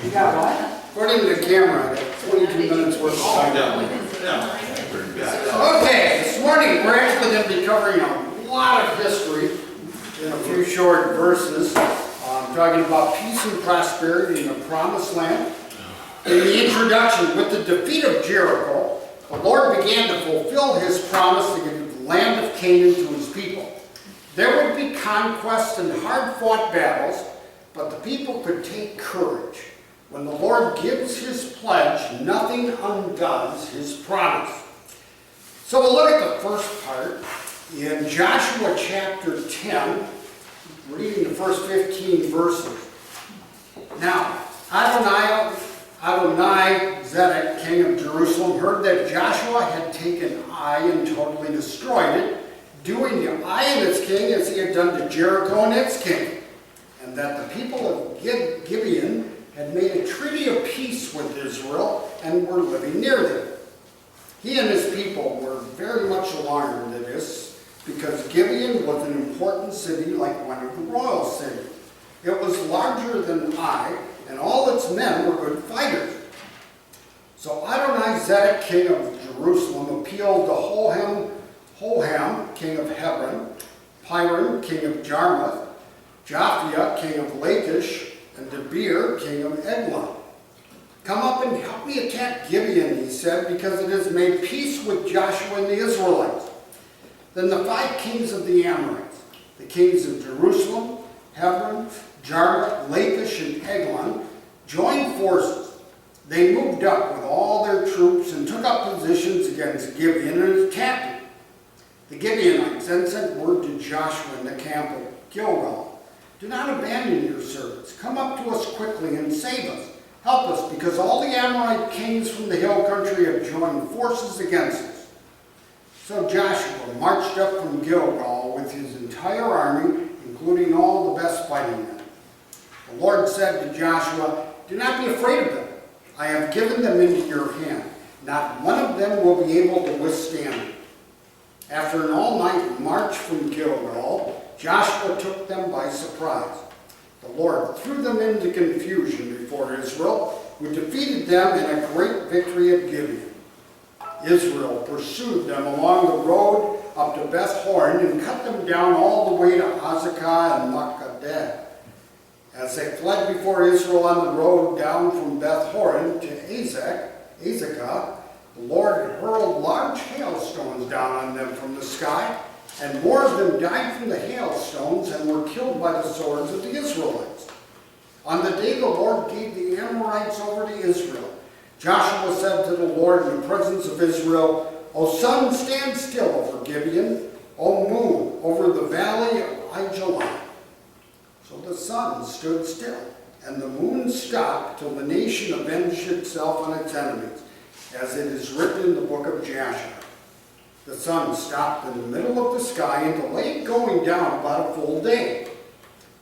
You got what? According to the camera, I got 22 minutes worth of time. Okay, this morning we're actually going to be covering a lot of history in a few short verses. Talking about peace and prosperity in the Promised Land. In the introduction, with the defeat of Jericho, the Lord began to fulfill His promise to give the land of Canaan to His people. There would be conquest and hard-fought battles, but the people could take courage. When the Lord gives His pledge, nothing undoes His promise. So we'll look at the first part in Joshua chapter 10, reading the first 15 verses. Now, Adonai Zedek, king of Jerusalem, heard that Joshua had taken Ai and totally destroyed it, doing to Ai and its king as he had done to Jericho and its king, and that the people of Gibeon had made a treaty of peace with Israel and were living near them. He and his people were very much alarmed at this, because Gibeon was an important city like one of the royal cities. It was larger than Ai, and all its men were good fighters. So Adonai Zedek, king of Jerusalem, appealed to Hoham, king of Hebron, Piram, king of Jarmuth, Japhia, king of Lachish, and Debir, king of Eglon. Come up and help me attack Gibeon, he said, because it has made peace with Joshua and the Israelites. Then the 5 kings of the Amorites, the kings of Jerusalem, Hebron, Jarmuth, Lachish, and Eglon, joined forces. They moved up with all their troops and took up positions against Gibeon and attacked it. The Gibeonites then sent word to Joshua in the camp of Gilgal, "Do not abandon your servants. Come up to us quickly and save us. Help us, because all the Amorite kings from the hill country have joined forces against us." So Joshua marched up from Gilgal with his entire army, including all the best fighting men. The Lord said to Joshua, "Do not be afraid of them. I have given them into your hand. Not one of them will be able to withstand it." After an all-night march from Gilgal, Joshua took them by surprise. The Lord threw them into confusion before Israel, who defeated them in a great victory at Gibeon. Israel pursued them along the road up to Beth Horon and cut them down all the way to Azekah and Makkedah. As they fled before Israel on the road down from Beth Horon to Azekah, the Lord hurled large hailstones down on them from the sky, and more of them died from the hailstones and were killed by the swords of the Israelites. On the day the Lord gave the Amorites over to Israel, Joshua said to the Lord in the presence of Israel, "O sun, stand still over Gibeon. O moon, over the valley of Aijalon." So the sun stood still, and the moon stopped till the nation avenged itself on its enemies, as it is written in the book of Joshua. The sun stopped in the middle of the sky and delayed going down about a full day.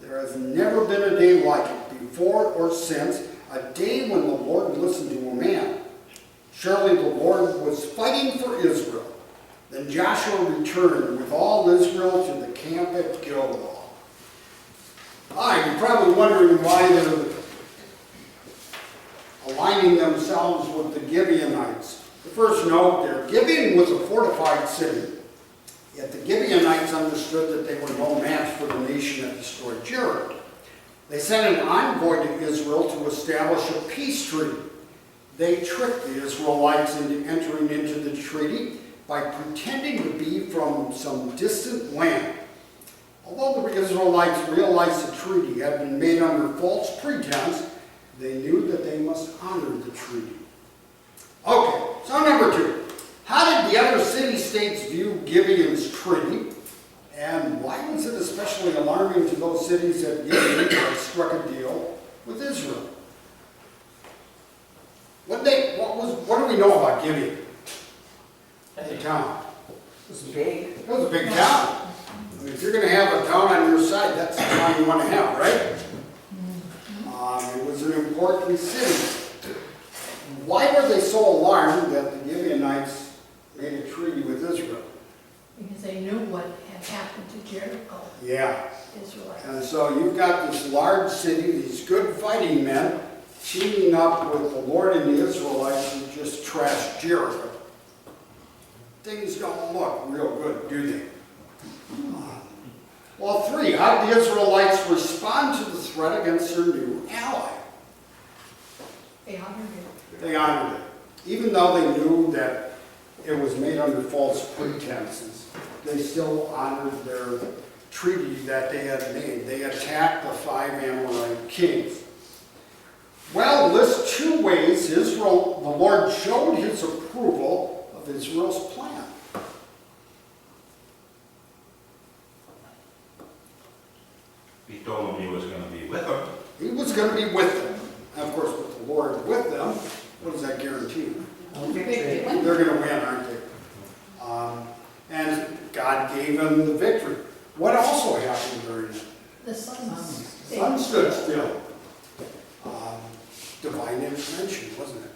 There has never been a day like it before or since, a day when the Lord listened to a man. Surely the Lord was fighting for Israel. Then Joshua returned with all Israel to the camp at Gilgal. You're probably wondering why they're aligning themselves with the Gibeonites. The first note there, Gibeon was a fortified city, yet the Gibeonites understood that they were no match for the nation that destroyed Jericho. They sent an envoy to Israel to establish a peace treaty. They tricked the Israelites into entering into the treaty by pretending to be from some distant land. Although the Israelites realized the treaty had been made under false pretense, they knew that they must honor the treaty. Okay, so number 2. How did the other city-states view Gibeon's treaty? And why was it especially alarming to those cities that Gibeon had struck a deal with Israel? What do we know about Gibeon? As a town. It was big. It was a big town. I mean, if you're going to have a town on your side, that's the town you want to have, right? It was an important city. Why were they so alarmed that the Gibeonites made a treaty with Israel? Because they knew what had happened to Jericho. Yeah. Israelites. And so you've got this large city, these good fighting men, teaming up with the Lord and the Israelites who just trashed Jericho. Things don't look real good, do they? Well, 3, how did the Israelites respond to the threat against their new ally? They honored it. They honored it. Even though they knew that it was made under false pretenses, they still honored their treaty that they had made. They attacked the 5 Amorite kings. Well, list 2 ways the Lord showed his approval of Israel's plan. He told them he was going to be with them. He was going to be with them. And of course, with the Lord with them, what does that guarantee? Victory. They're going to win, aren't they? And God gave them the victory. What also happened during it? The sons. Sun stood still. Divine intervention, wasn't it?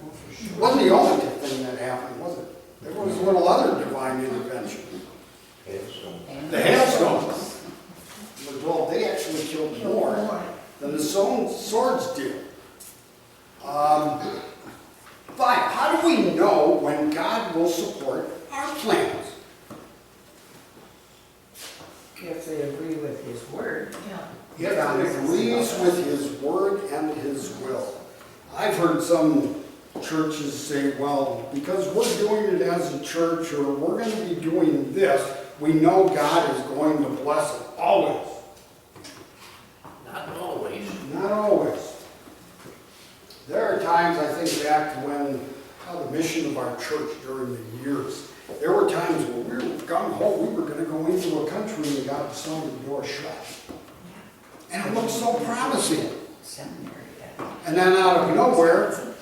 It wasn't the only thing that happened, was it? There was a little other divine intervention. The hailstones. We're told they actually killed more than the swords did. 5, how do we know when God will support our plans? If they agree with his word. Yeah. If it agrees with his word and his will. I've heard some churches say, well, because we're doing it as a church or we're going to be doing this, we know God is going to bless it. Always. Not always. Not always. There are times, I think back to when the mission of our church during the years, there were times when we were gung-ho, we were going to go into a country and God was slamming the door shut. And it looked so promising. Seminary, yeah. And then out of nowhere,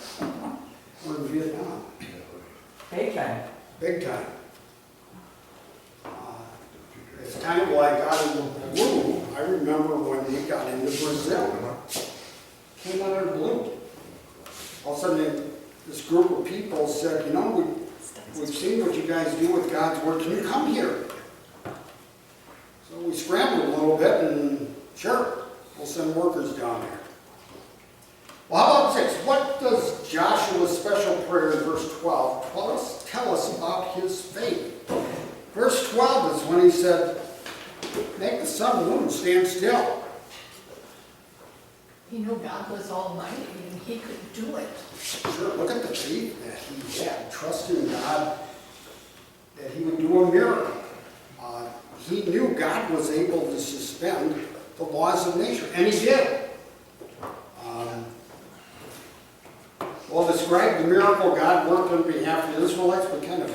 we're in Vietnam. Big time. Big time. It's kind of like out of the blue. I remember when we got into Brazil. Came out of the blue. All of a sudden, this group of people said, you know, we've seen what you guys do with God's word. Can you come here? So we scrambled a little bit and sure, we'll send workers down there. Well, how about 6? What does Joshua's special prayer in verse 12 tell us about his faith? Verse 12 is when he said, make the sun and moon stand still. He knew God was almighty and he could do it. Sure, look at the faith that he had, trusting God that he would do a miracle. He knew God was able to suspend the laws of nature, and he did. Well, describe the miracle God worked on behalf of the Israelites. We kind of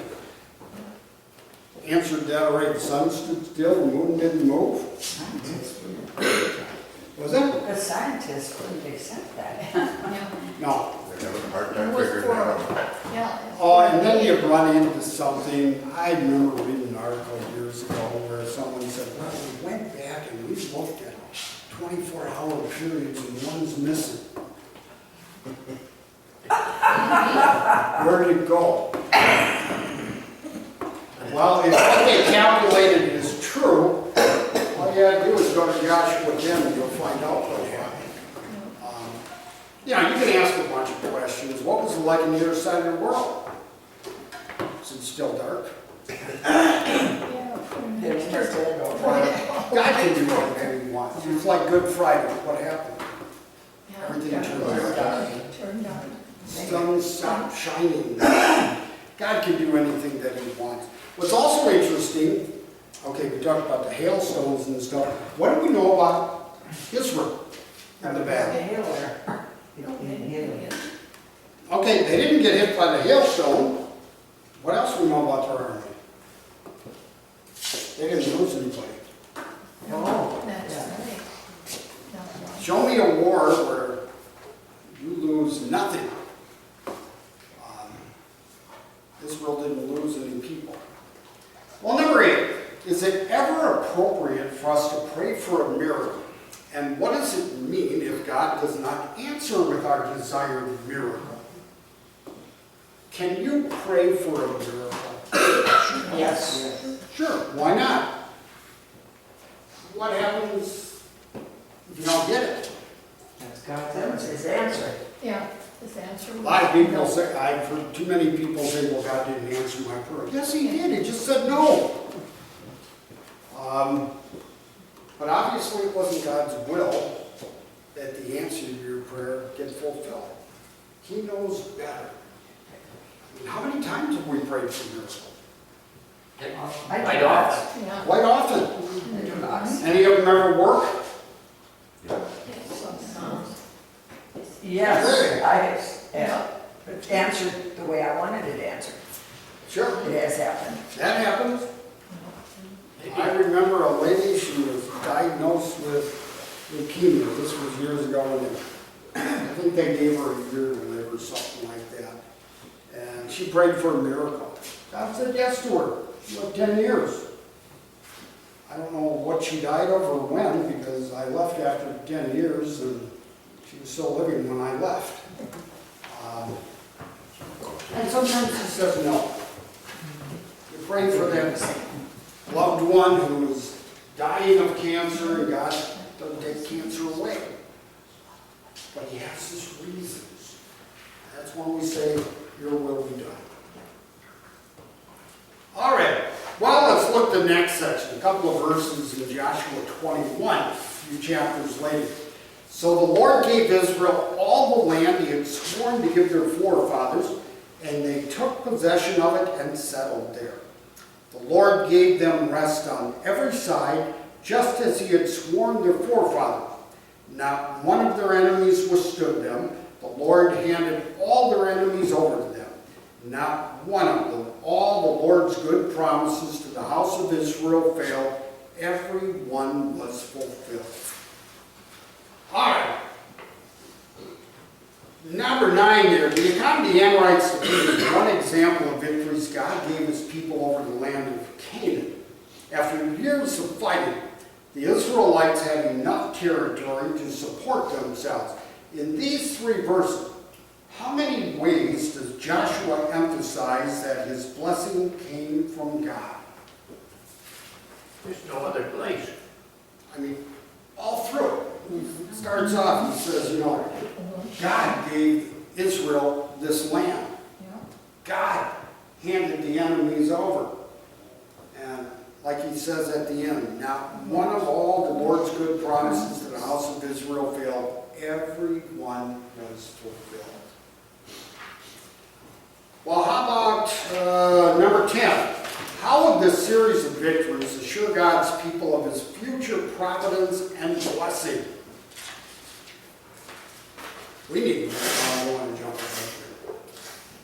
answered that already. The sun stood still, the moon didn't move. Scientists wouldn't. Was it? The scientists wouldn't accept that. Yeah. No. They're having a hard It time was figuring it for, out. yeah. Oh, and then you run into something. I remember reading an article years ago where someone said, well, we went back and we looked at 24-hour periods and one's missing. Where did it go? Well, if what they calculated is true, all you gotta do is go to Joshua 10 and you'll find out what happened. You can ask a bunch of questions. What was it like on the other side of the world? Is it still dark? Yeah. God can do whatever he wants. It's like Good Friday. What happened? Yeah. Everything turned dark. Turned out. Sun stopped shining. God can do anything that he wants. What's also interesting, okay, we talked about the hailstones and stuff. What do we know about Israel and the The battle? hail there. Okay, they didn't get hit by the hailstone. What else do we know about their army? They didn't lose anybody. Oh, That's yeah. right. That's right. Show me a war where you lose nothing. Israel didn't lose any people. Well, number 8, is it ever appropriate for us to pray for a miracle? And what does it mean if God does not answer with our desired miracle? Can you pray for a miracle? Yes. Sure, why not? What happens if you don't get it? That's God's answer. His answer. Yeah. His answer A was. lot of people no. say, I've heard too many people say, well, God didn't answer my prayer. Yes, he did, he just said no. But obviously it wasn't God's will that the answer to your prayer get fulfilled. He knows better. I mean, how many times have we prayed for miracles? I don't. Yeah. Quite often. Yes. Any of them ever work? Yes, I have answered the way I wanted it answered. Sure. It has happened. That happens. I remember a lady, she was diagnosed with leukemia. This was years ago. And I think they gave her a year to live or something like that. And she prayed for a miracle. God said yes to her. She lived 10 years. I don't know what she died of or when, because I left after 10 years and she was still living when I left. And sometimes he says no. You pray for that loved one who is dying of cancer and God doesn't take cancer away. But he has his reasons. That's when we say, your will be done. All right. Well, let's look at the next section. A couple of verses in Joshua 21, a few chapters later. So the Lord gave Israel all the land he had sworn to give their forefathers, and they took possession of it and settled there. The Lord gave them rest on every side, just as he had sworn their forefathers. Not one of their enemies withstood them. The Lord handed all their enemies over to them. Not one of them. All the Lord's good promises to the house of Israel failed. Every one was fulfilled. All right. Number 9 there. The account of the Amorites is one example of victories God gave his people over the land of Canaan. After years of fighting, the Israelites had enough territory to support themselves. In these 3 verses, how many ways does Joshua emphasize that his blessing came from God? There's no other place. I mean, all through it. He starts off, he says, God gave Israel this land. God handed the enemies over. And like he says at the end, not one of all the Lord's good promises to the house of Israel failed. Every one was fulfilled. Well, how about number 10? How would this series of victories assure God's people of his future providence and blessing? We need to jump right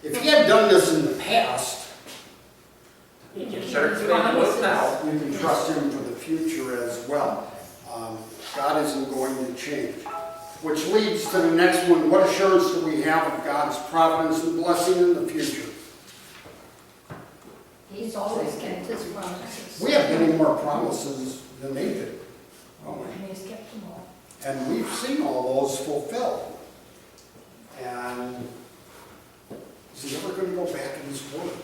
here. If he had done this in the past, You can certainly do it now. you can trust him for the future as well. God isn't going to change. Which leads to the next one. What assurance do we have of God's providence and blessing in the future? He's always kept his promises. We have many more promises than they did. And he's kept them all. And we've seen all those fulfilled. And is he ever going to go back in his word?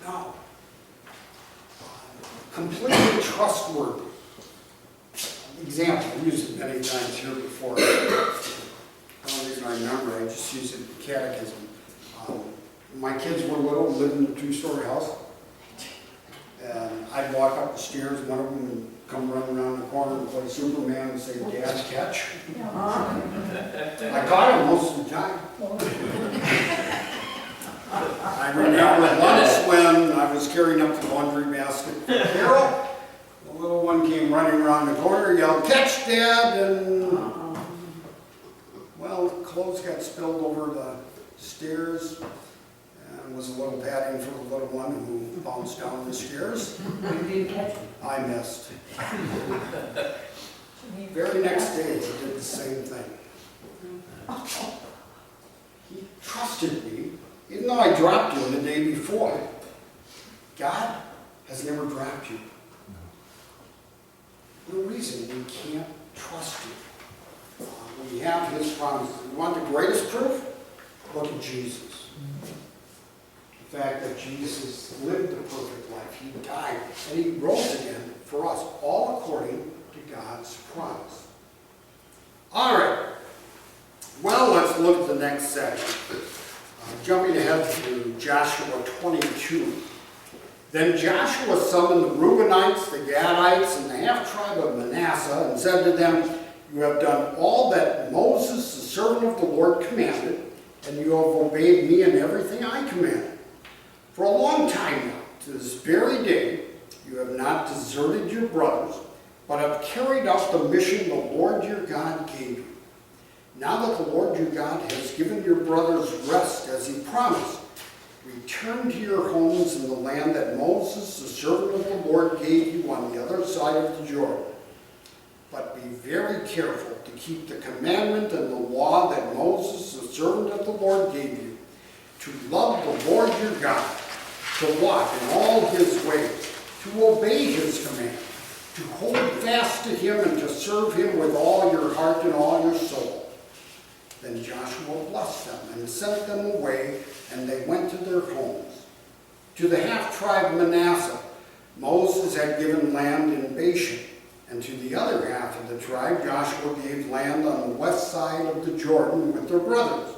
No. Completely trustworthy. Example, I've used it many times here before. The only reason I remember, I just use it in catechism. My kids were little, lived in a 2-story house. And I'd walk up the stairs, one of them would come running around the corner and play Superman and say, "Dad, catch." I caught him most of the time. I remember once when I was carrying up the laundry basket for Carol, the little one came running around the corner, yelled, "Catch, Dad!" And, well, clothes got spilled over the stairs, and was a little padding for the little one who bounced down the stairs. You didn't catch it? I missed. Very next day, he did the same thing. He trusted me, even though I dropped him the day before. God has never dropped you. No reason we can't trust you. We have his promises. You want the greatest proof? Look at Jesus. The fact that Jesus lived a perfect life. He died and he rose again for us, all according to God's promise. All right. Well, let's look at the next section. Jumping ahead to Joshua 22. Then Joshua summoned the Reubenites, the Gadites, and the half-tribe of Manasseh, and said to them, "You have done all that Moses, the servant of the Lord, commanded, and you have obeyed me in everything I commanded. For a long time now, to this very day, you have not deserted your brothers, but have carried out the mission the Lord your God gave you. Now that the Lord your God has given your brothers rest as he promised, return to your homes in the land that Moses, the servant of the Lord, gave you on the other side of the Jordan. But be very careful to keep the commandment and the law that Moses, the servant of the Lord, gave you, to love the Lord your God, to walk in all his ways, to obey his command, to hold fast to him and to serve him with all your heart and all your soul." Then Joshua blessed them and sent them away, and they went to their homes. To the half-tribe Manasseh, Moses had given land in Bashan, and to the other half of the tribe, Joshua gave land on the west side of the Jordan with their brothers.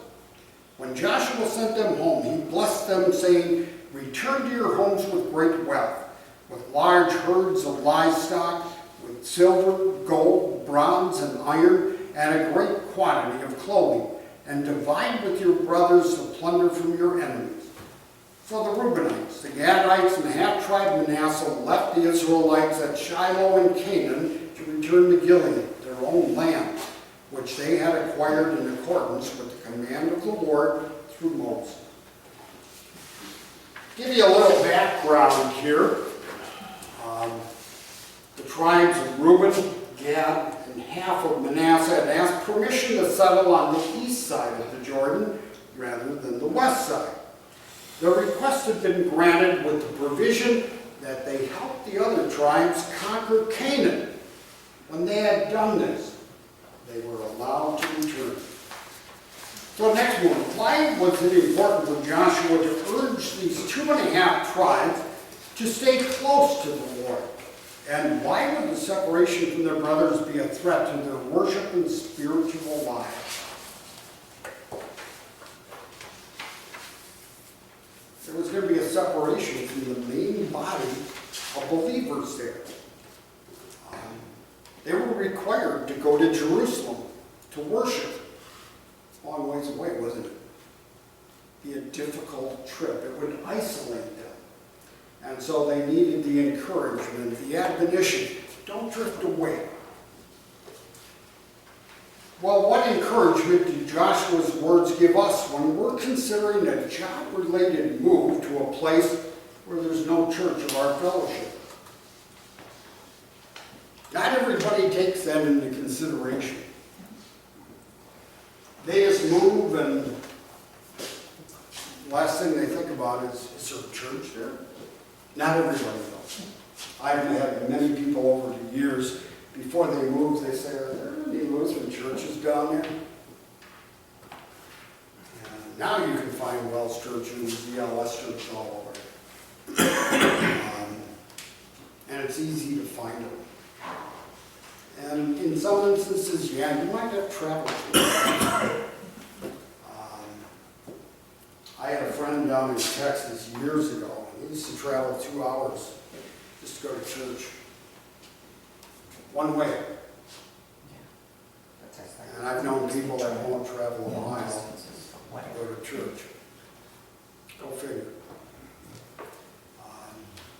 When Joshua sent them home, he blessed them, saying, "Return to your homes with great wealth, with large herds of livestock, with silver, gold, bronze, and iron, and a great quantity of clothing, and divide with your brothers the plunder from your enemies." So the Reubenites, the Gadites, and the half-tribe Manasseh left the Israelites at Shiloh in Canaan to return to Gilead, their own land, which they had acquired in accordance with the command of the Lord through Moses. Give you a little background here. The tribes of Reuben, Gad, and half of Manasseh had asked permission to settle on the east side of the Jordan rather than the west side. Their request had been granted with the provision that they help the other tribes conquer Canaan. When they had done this, they were allowed to return. So next one, why was it important for Joshua to urge these 2.5 tribes to stay close to the Lord? And why would the separation from their brothers be a threat to their worship and spiritual lives? There was going to be a separation from the main body of believers there. They were required to go to Jerusalem to worship. Long ways away, wasn't it? Be a difficult trip. It would isolate them. And so they needed the encouragement, the admonition, don't drift away. Well, what encouragement do Joshua's words give us when we're considering a job-related move to a place where there's no church of our fellowship? Not everybody takes that into consideration. They just move, and the last thing they think about is there a church there? Not everybody does. I've had many people over the years, before they move, they say, "Are there any Lutheran churches down there?" And now you can find Wells Church and ZLS Church all over. And it's easy to find them. And in some instances, yeah, you might have traveled. I had a friend down in Texas years ago. He used to travel 2 hours just to go to church. One way. And I've known people that won't travel a mile to go to church. Go figure.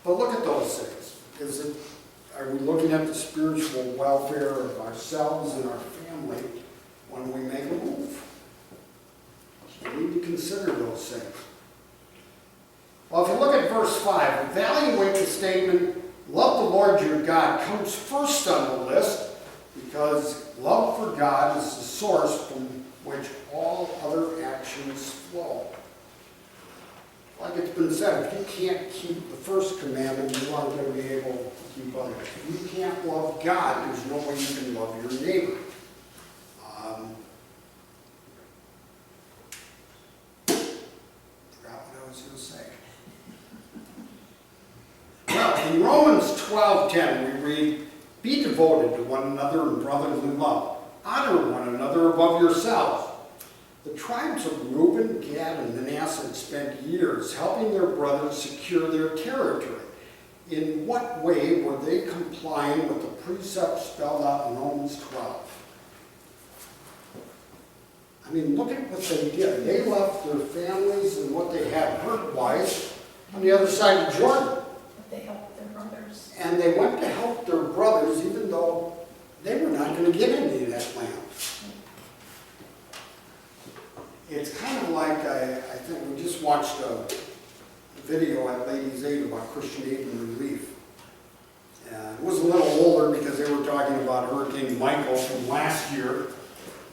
But look at those things. Are we looking at the spiritual welfare of ourselves and our family when we make a move? We need to consider those things. Well, if you look at verse 5, evaluate the statement, love the Lord your God, comes first on the list because love for God is the source from which all other actions flow. Like it's been said, if you can't keep the first commandment, you aren't going to be able to keep others. If you can't love God, there's no way you can love your neighbor. Forgot what I was going to say. Well, in Romans 12:10 we read, "Be devoted to one another in brotherly love. Honor one another above yourselves. The tribes of Reuben, Gad, and Manasseh had spent years helping their brothers secure their territory. In what way were they complying with the precepts spelled out in Romans 12? I mean, look at what they did. They left their families and what they had herd-wise on the other side of Jordan. But they helped their brothers. And they went to help their brothers even though they were not going to get any of that land. It's kind of like, I think we just watched a video at Ladies Aid about Christian Aid and Relief. And it was a little older because they were talking about Hurricane Michael from last year,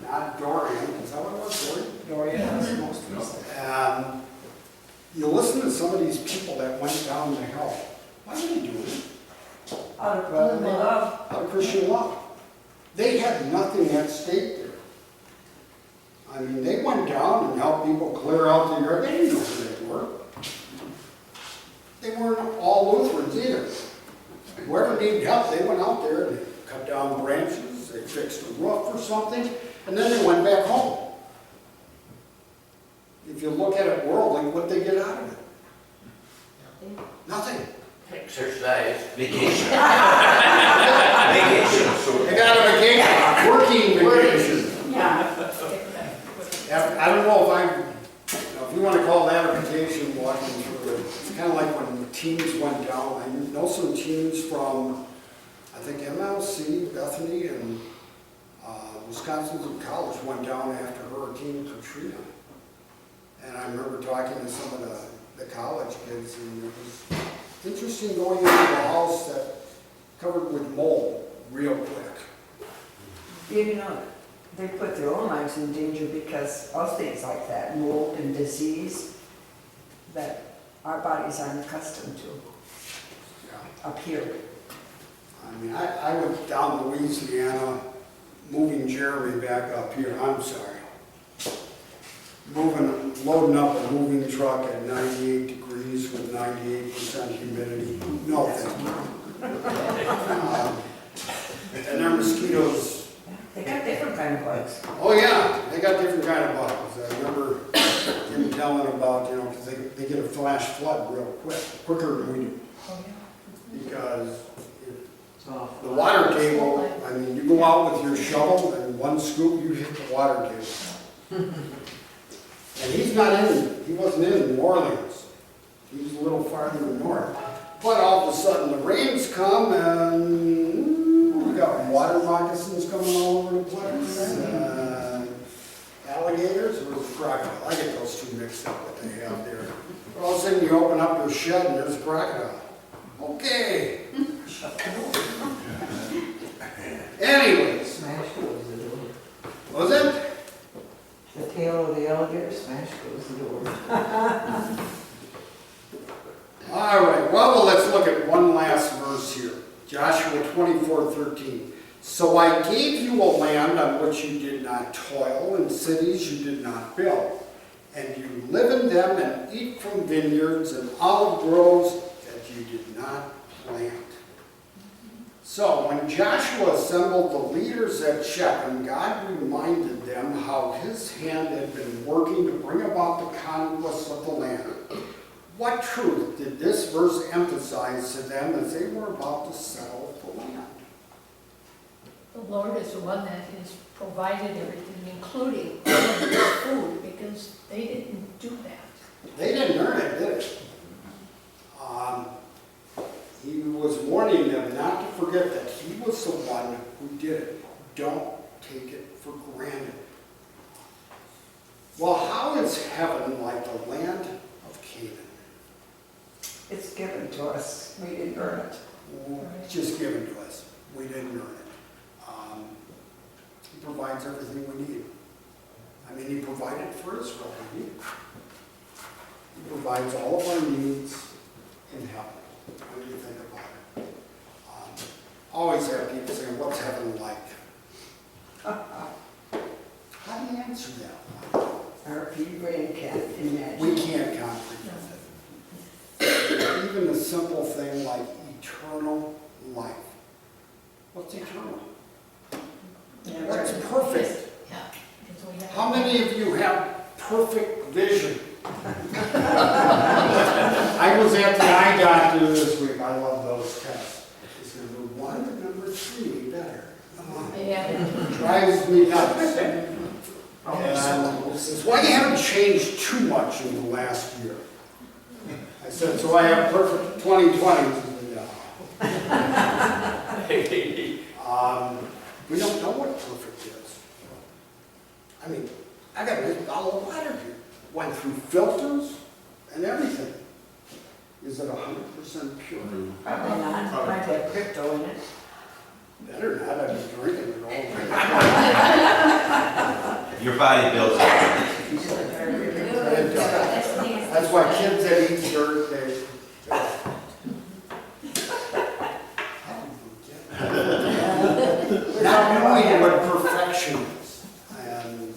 not Dorian. Is that what it was, Dorian? Dorian was the most recent. And you listen to some of these people that went down to help. Why are they doing it? Out of brotherly love. Out of Christian love. They had nothing at stake there. I mean, they went down and helped people clear out the yard. They didn't know who they were. They weren't all Lutherans either. Whoever needed help, they went out there and they cut down branches, they fixed a roof or something, and then they went back home. If you look at it worldly, what they get out of it? Nothing. Exercise, vacation. Vacation. They got a vacation, working vacation. Yeah. I don't know if you want to call that a vacation, walking through it. It's kind of like when teams went down. I know some teams from, I think MLC, Bethany, and Wisconsin College went down after Hurricane Katrina. And I remember talking to some of the college kids, and it was interesting going into a house that covered with mold real quick. You know, they put their own lives in danger because of things like that, mold and disease that our bodies aren't accustomed to Yeah. up here. I mean, I went down to Louisiana, moving Jeremy back up here. I'm sorry. Loading up a moving truck at 98 degrees with 98% humidity. No thank you. And their mosquitoes. They got different kind of bugs. Oh yeah, they got different kind of bugs. I remember him telling about, because they get a flash flood real quicker than we do. Oh, yeah. Because the water table, I mean, you go out with your shovel and one scoop, you hit the water table. And he wasn't in New Orleans. He was a little farther north. But all of a sudden the rains come and we got water moccasins coming all over the place. Alligators or crocodile. I get those two mixed up what they have there. But all of a sudden you open up your shed and there's a crocodile. Okay. Anyways. Smash goes the door. Was it? The tail of the alligator, smash goes the door. All right, well, let's look at one last verse here. Joshua 24:13. So I gave you a land on which you did not toil, and cities you did not build. And you live in them and eat from vineyards and olive groves that you did not plant. So when Joshua assembled the leaders at Shechem, God reminded them how his hand had been working to bring about the conquest of the land. What truth did this verse emphasize to them as they were about to settle the land? The Lord is the one that has provided everything, including all of their food, because they didn't do that. They didn't earn it, did it? He was warning them not to forget that he was the one who did it. Don't take it for granted. Well, how is heaven like the land of Canaan? It's given to us. We didn't earn it. It's just given to us. We didn't earn it. He provides everything we need. I mean, he provided for Israel. He provides all of our needs in heaven. What do you think about it? Always have people saying, what's heaven like? How do you answer that? Our pea brain can't imagine. We can't comprehend it. Even a simple thing like eternal life. What's eternal? Yeah, What's right. perfect? Yeah, because we How many of you have perfect vision? I was at the eye doctor this week. I love those tests. It's number 1 or number 3 better. Yeah. Drives me nuts. It's why you haven't changed too much in the last year. I said, so I have perfect 2020. He said, no. We don't know what perfect is. I mean, I got a bottle of water here. Went through filters and everything. Is it 100% pure? Probably not, might have crypto in it. Better not, I've been drinking it all day. Your body builds up. That's why kids that eat dirt, they... Not knowing what perfection is. And,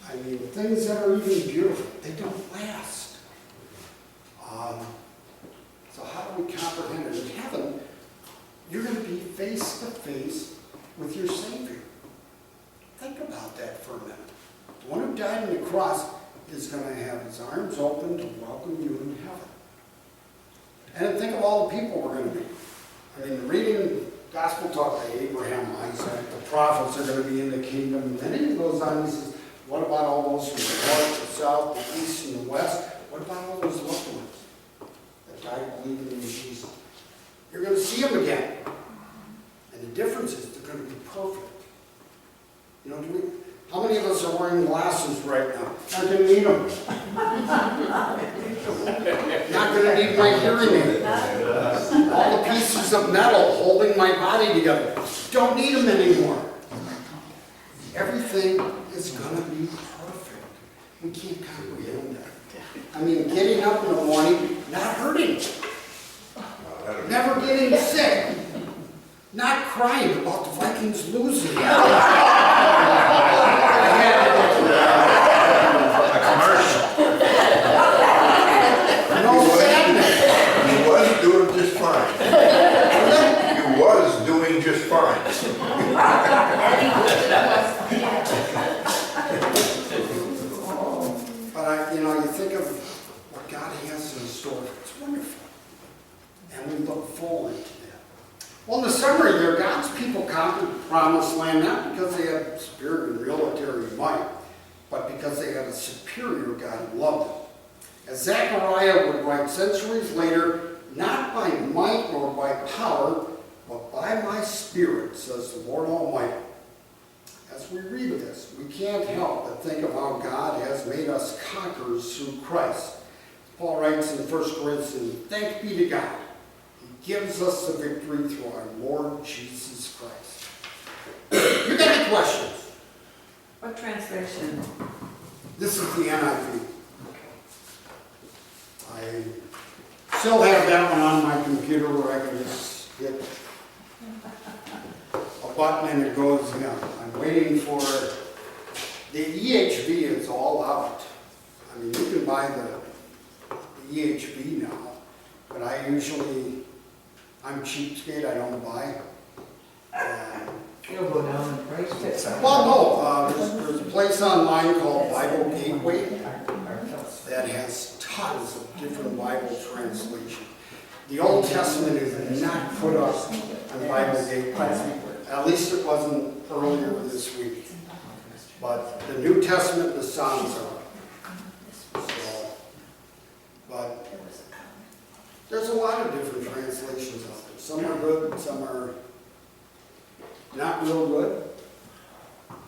I mean, things that are even beautiful, they don't last. So how do we comprehend it? In heaven, you're going to be face to face with your Savior. Think about that for a minute. The one who died on the cross is going to have his arms open to welcome you in heaven. And then think of all the people we're going to be. I mean, reading Gospel talk by Abraham, Isaac, the prophets are going to be in the kingdom. And then he goes on and he says, what about all those from the north, the south, the east, and the west? What about all those loved ones that died believing in Jesus? You're going to see them again. And the difference is they're going to be perfect. You know, how many of us are wearing glasses right now? Not going to need them. Not going to need my hearing aid. All the pieces of metal holding my body together. Don't need them anymore. Everything is going to be perfect. We can't comprehend that. I mean, getting up in the morning, not hurting. Never getting sick. Not crying about the Vikings losing. A commercial. No sadness. You was doing just fine. You was doing just fine. But you think of what God has in store. It's wonderful. And we look forward to that. Well, in the summary there, God's people conquered the promised land not because they had superior military might, but because they had a superior God who loved them. As Zechariah would write centuries later, not by might nor by power, but by my Spirit, says the Lord Almighty. As we read this, we can't help but think of how God has made us conquerors through Christ. Paul writes in 1 Corinthians, thanks be to God. He gives us the victory through our Lord Jesus Christ. You got any questions? What translation? This is the NIV. I still have that one on my computer where I can just hit a button and it goes in. I'm waiting for the EHV is all out. I mean, you can buy the EHV now, but I'm cheapskate, I don't buy. It'll go down in price. Well, no, there's a place online called Bible Gateway that has tons of different Bible translations. The Old Testament is not put up on Bible Gateway. At least it wasn't earlier this week. But the New Testament and the Psalms are up. So, but there's a lot of different translations out there. Some are good, some are not real good.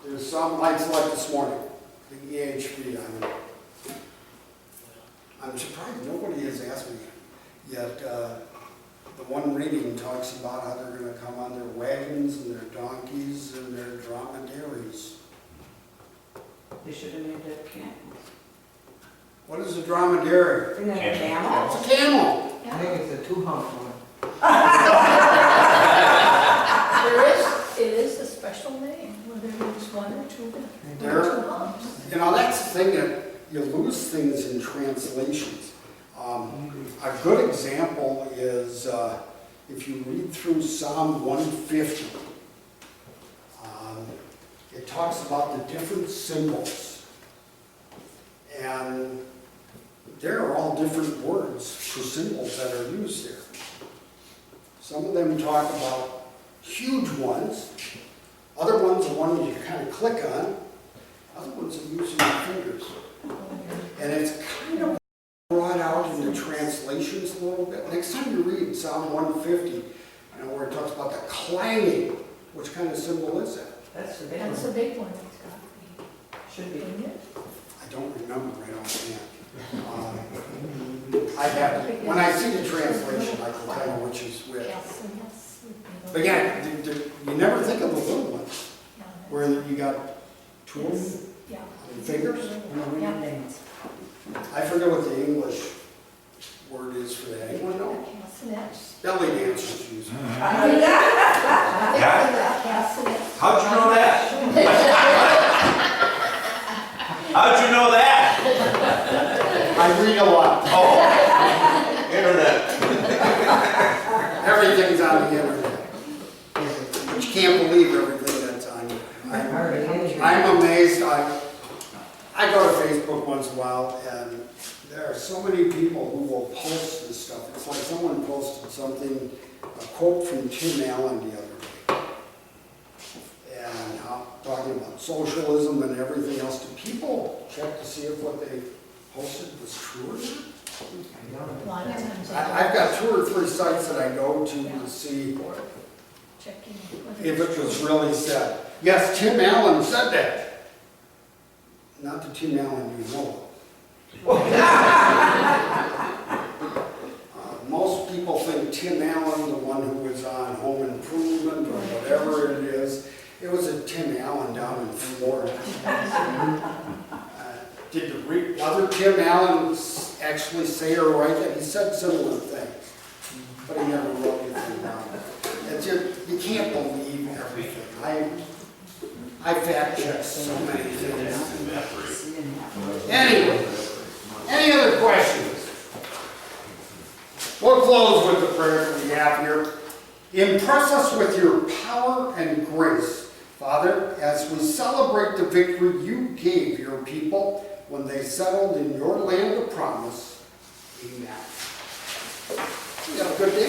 There's some, like this morning, the EHV. I'm surprised nobody has asked me yet. The one reading talks about how they're going to come on their wagons and their donkeys and their dromedaries. They should have named it camel. What is a dromedary? Isn't that a camel? It's a camel. I think it's a two-hump one. It is a special name, whether it's one or two humps. That's the thing that you lose things in translations. A good example is if you read through Psalm 150, it talks about the different symbols. And there are all different words for symbols that are used there. Some of them talk about huge ones. Other ones are ones you kind of click on. Other ones are using your fingers. And it's kind of brought out in the translations a little bit. Next time you read Psalm 150, you know, where it talks about the clanging, which kind of symbol is that? That's the big That's one. a big one, it's got to be, Should be. isn't it? I don't remember right offhand. I have to, when I see the translation, I can tell you which is which. Yes, and yes. would be the- But yeah, you never think of the little ones, Yeah, where you got two yes, yeah. fingers. Yeah. Names. I forget what the English word is for that. Anyone know? Castanets. Belly dancers use it. I think castanets. How'd you know that? How'd you know that? I read a lot. Oh, internet. Everything's on the internet. But you can't believe everything that's on you. I'm amazed. I go to Facebook once in a while, and there are so many people who will post this stuff. It's like someone posted something, a quote from Tim Allen the other day, and talking about socialism and everything else. Do people check to see if what they posted was true or not? A lot of times. I've got 2 or 3 sites that I go to see Checking. if it was really said. Yes, Tim Allen said that. Not the Tim Allen you know. Most people think Tim Allen, the one who was on Home Improvement or whatever it is, it was a Tim Allen down in Florida. Did the other Tim Allen actually say or write that? He said similar things, but he never wrote anything down. It's just, you can't believe everything. I fact check so many things. Anyway, any other questions? We'll close with the prayer that we have here. Impress us with your power and grace, Father, as we celebrate the victory you gave your people when they settled in your land of promise. Amen. You have a good day.